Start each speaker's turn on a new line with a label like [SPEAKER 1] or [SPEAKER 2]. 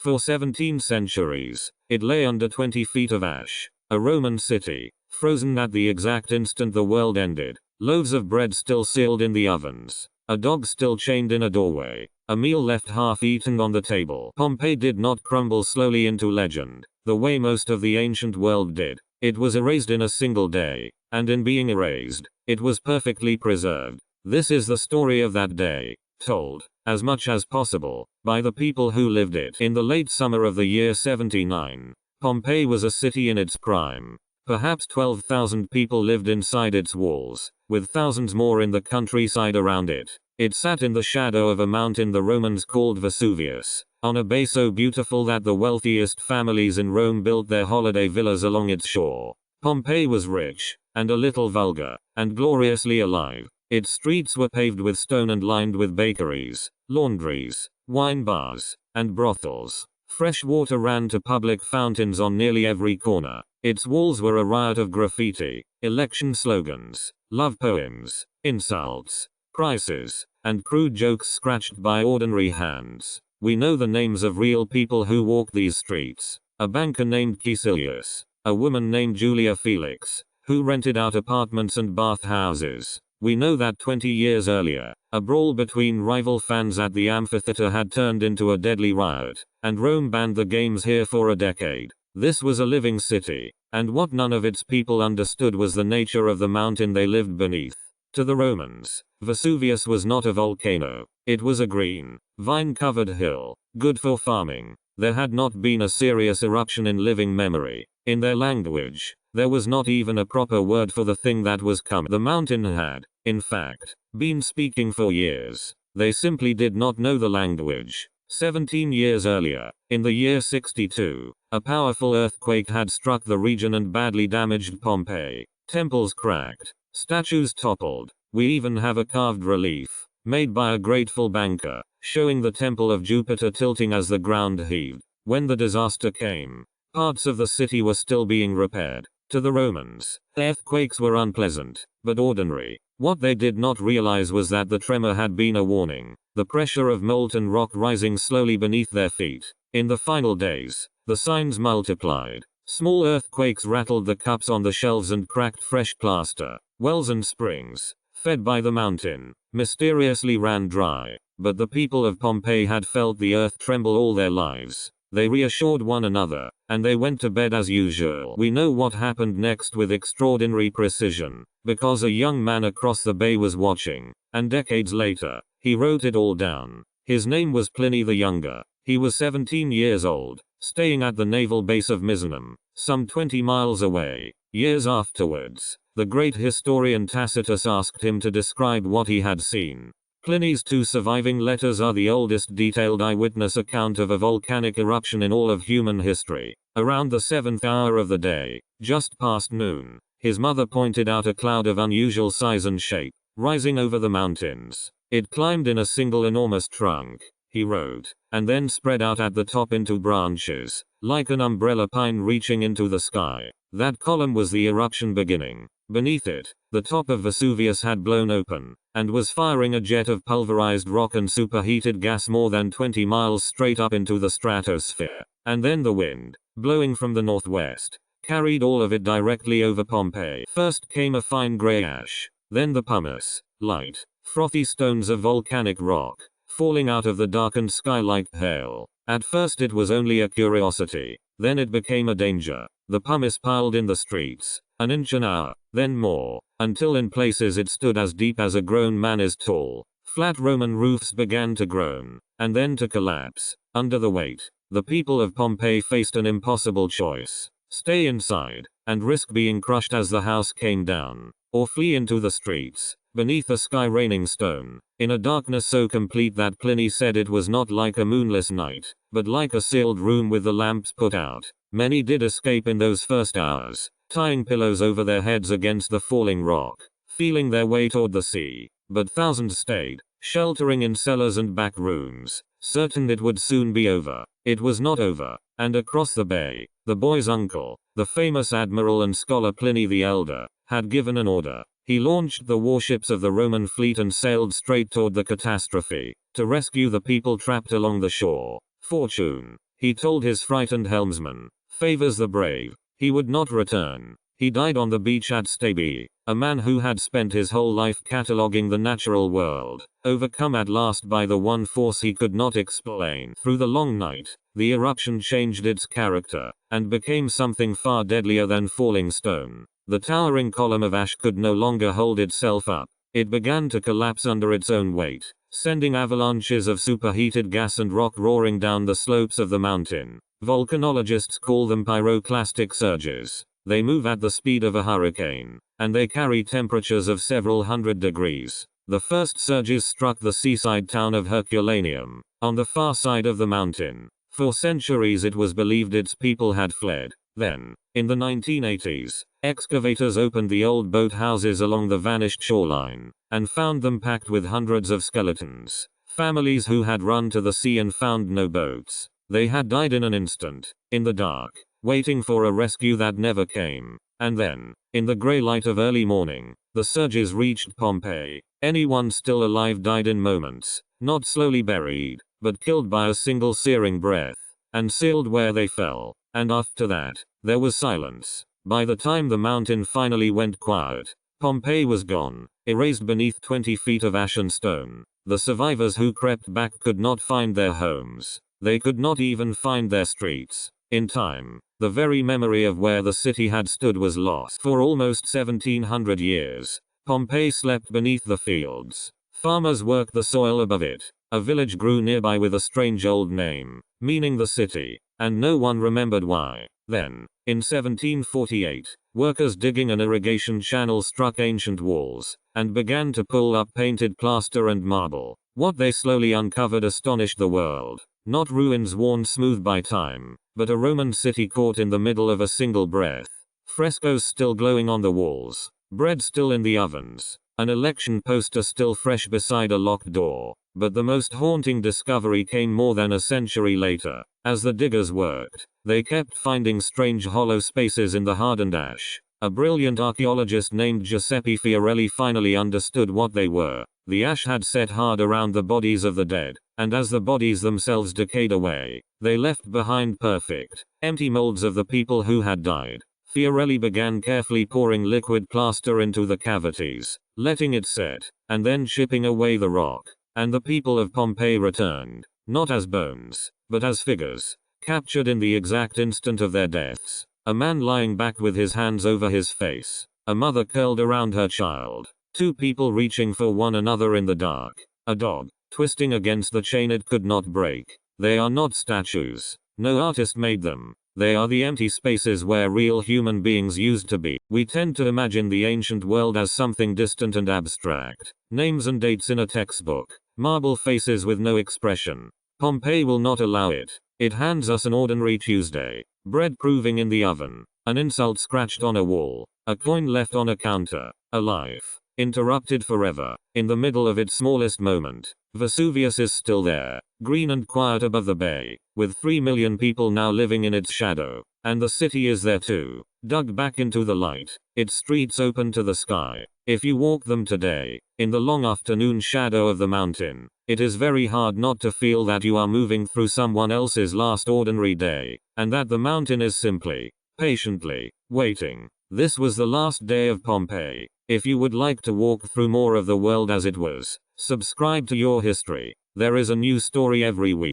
[SPEAKER 1] For 17 centuries, it lay under 20 feet of ash. A Roman city, frozen at the exact instant the world ended. Loaves of bread still sealed in the ovens. A dog still chained in a doorway. A meal left half-eaten on the table. Pompeii did not crumble slowly into legend, the way most of the ancient world did. It was erased in a single day, and in being erased, it was perfectly preserved. This is the story of that day, told, as much as possible, by the people who lived it. In the late summer of the year 79, Pompeii was a city in its prime. Perhaps 12,000 people lived inside its walls, with thousands more in the countryside around it. It sat in the shadow of a mountain the Romans called Vesuvius, on a bay so beautiful that the wealthiest families in Rome built their holiday villas along its shore. Pompeii was rich, and a little vulgar, and gloriously alive. Its streets were paved with stone and lined with bakeries, laundries, wine bars, and brothels. Fresh water ran to public fountains on nearly every corner. Its walls were a riot of graffiti, election slogans, love poems, insults, prices, and crude jokes scratched by ordinary hands. We know the names of real people who walked these streets. A banker named Caecilius, a woman named Julia Felix, who rented out apartments and bathhouses. We know that 20 years earlier, a brawl between rival fans at the amphitheater had turned into a deadly riot, and Rome banned the games here for a decade. This was a living city, and what none of its people understood was the nature of the mountain they lived beneath. To the Romans, Vesuvius was not a volcano. It was a green, vine-covered hill, good for farming. There had not been a serious eruption in living memory. In their language, there was not even a proper word for the thing that was coming. The mountain had, in fact, been speaking for years. They simply did not know the language. 17 years earlier, in the year 62, a powerful earthquake had struck the region and badly damaged Pompeii. Temples cracked, statues toppled. We even have a carved relief, made by a grateful banker, showing the temple of Jupiter tilting as the ground heaved. When the disaster came, parts of the city were still being repaired. To the Romans, earthquakes were unpleasant, but ordinary. What they did not realize was that the tremor had been a warning, the pressure of molten rock rising slowly beneath their feet. In the final days, the signs multiplied. Small earthquakes rattled the cups on the shelves and cracked fresh plaster. Wells and springs, fed by the mountain, mysteriously ran dry. But the people of Pompeii had felt the earth tremble all their lives. They reassured one another, and they went to bed as usual. We know what happened next with extraordinary precision, because a young man across the bay was watching, and decades later, he wrote it all down. His name was Pliny the Younger. He was 17 years old, staying at the naval base of Misenum, some 20 miles away. Years afterwards, the great historian Tacitus asked him to describe what he had seen. Pliny's 2 surviving letters are the oldest detailed eyewitness account of a volcanic eruption in all of human history. Around the 7th hour of the day, just past noon, his mother pointed out a cloud of unusual size and shape, rising over the mountains. It climbed in a single enormous trunk, he wrote, and then spread out at the top into branches, like an umbrella pine reaching into the sky. That column was the eruption beginning. Beneath it, the top of Vesuvius had blown open, and was firing a jet of pulverized rock and superheated gas more than 20 miles straight up into the stratosphere. And then the wind, blowing from the northwest, carried all of it directly over Pompeii. First came a fine gray ash, then the pumice, light, frothy stones of volcanic rock, falling out of the darkened sky like hail. At first it was only a curiosity, then it became a danger. The pumice piled in the streets, an inch an hour, then more, until in places it stood as deep as a grown man is tall. Flat Roman roofs began to groan, and then to collapse, under the weight. The people of Pompeii faced an impossible choice: stay inside, and risk being crushed as the house came down, or flee into the streets, beneath a sky raining stone, in a darkness so complete that Pliny said it was not like a moonless night, but like a sealed room with the lamps put out. Many did escape in those first hours, tying pillows over their heads against the falling rock, feeling their way toward the sea. But thousands stayed, sheltering in cellars and back rooms, certain it would soon be over. It was not over, and across the bay, the boy's uncle, the famous admiral and scholar Pliny the Elder, had given an order. He launched the warships of the Roman fleet and sailed straight toward the catastrophe, to rescue the people trapped along the shore. Fortune, he told his frightened helmsman. Favors the brave. He would not return. He died on the beach at Stabi, a man who had spent his whole life cataloging the natural world, overcome at last by the one force he could not explain. Through the long night, the eruption changed its character, and became something far deadlier than falling stone. The towering column of ash could no longer hold itself up. It began to collapse under its own weight, sending avalanches of superheated gas and rock roaring down the slopes of the mountain. Volcanologists call them pyroclastic surges. They move at the speed of a hurricane, and they carry temperatures of several hundred degrees. The first surges struck the seaside town of Herculaneum, on the far side of the mountain. For centuries it was believed its people had fled. Then, in the 1980s, excavators opened the old boathouses along the vanished shoreline, and found them packed with hundreds of skeletons. Families who had run to the sea and found no boats. They had died in an instant, in the dark, waiting for a rescue that never came. And then, in the grey light of early morning, the surges reached Pompeii. Anyone still alive died in moments, not slowly buried, but killed by a single searing breath, and sealed where they fell. And after that, there was silence. By the time the mountain finally went quiet, Pompeii was gone, erased beneath 20 feet of ash and stone. The survivors who crept back could not find their homes. They could not even find their streets. In time, the very memory of where the city had stood was lost. For almost 1700 years, Pompeii slept beneath the fields. Farmers worked the soil above it. A village grew nearby with a strange old name, meaning the city, and no one remembered why. Then, in 1748, workers digging an irrigation channel struck ancient walls, and began to pull up painted plaster and marble. What they slowly uncovered astonished the world. Not ruins worn smooth by time, but a Roman city caught in the middle of a single breath. Frescoes still glowing on the walls, bread still in the ovens, an election poster still fresh beside a locked door. But the most haunting discovery came more than a century later. As the diggers worked, they kept finding strange hollow spaces in the hardened ash. A brilliant archaeologist named Giuseppe Fiorelli finally understood what they were. The ash had set hard around the bodies of the dead, and as the bodies themselves decayed away, they left behind perfect, empty molds of the people who had died. Fiorelli began carefully pouring liquid plaster into the cavities, letting it set, and then chipping away the rock. And the people of Pompeii returned, not as bones, but as figures, captured in the exact instant of their deaths. A man lying back with his hands over his face. A mother curled around her child. Two people reaching for one another in the dark. A dog, twisting against the chain it could not break. They are not statues. No artist made them. They are the empty spaces where real human beings used to be. We tend to imagine the ancient world as something distant and abstract. Names and dates in a textbook. Marble faces with no expression. Pompeii will not allow it. It hands us an ordinary Tuesday. Bread proving in the oven. An insult scratched on a wall. A coin left on a counter. A life interrupted forever. In the middle of its smallest moment, Vesuvius is still there, green and quiet above the bay, with 3 million people now living in its shadow. And the city is there too, dug back into the light, its streets open to the sky. If you walk them today, in the long afternoon shadow of the mountain, it is very hard not to feel that you are moving through someone else's last ordinary day, and that the mountain is simply, patiently, waiting. This was the last day of Pompeii. If you would like to walk through more of the world as it was, subscribe to Your History. There is a new story every week.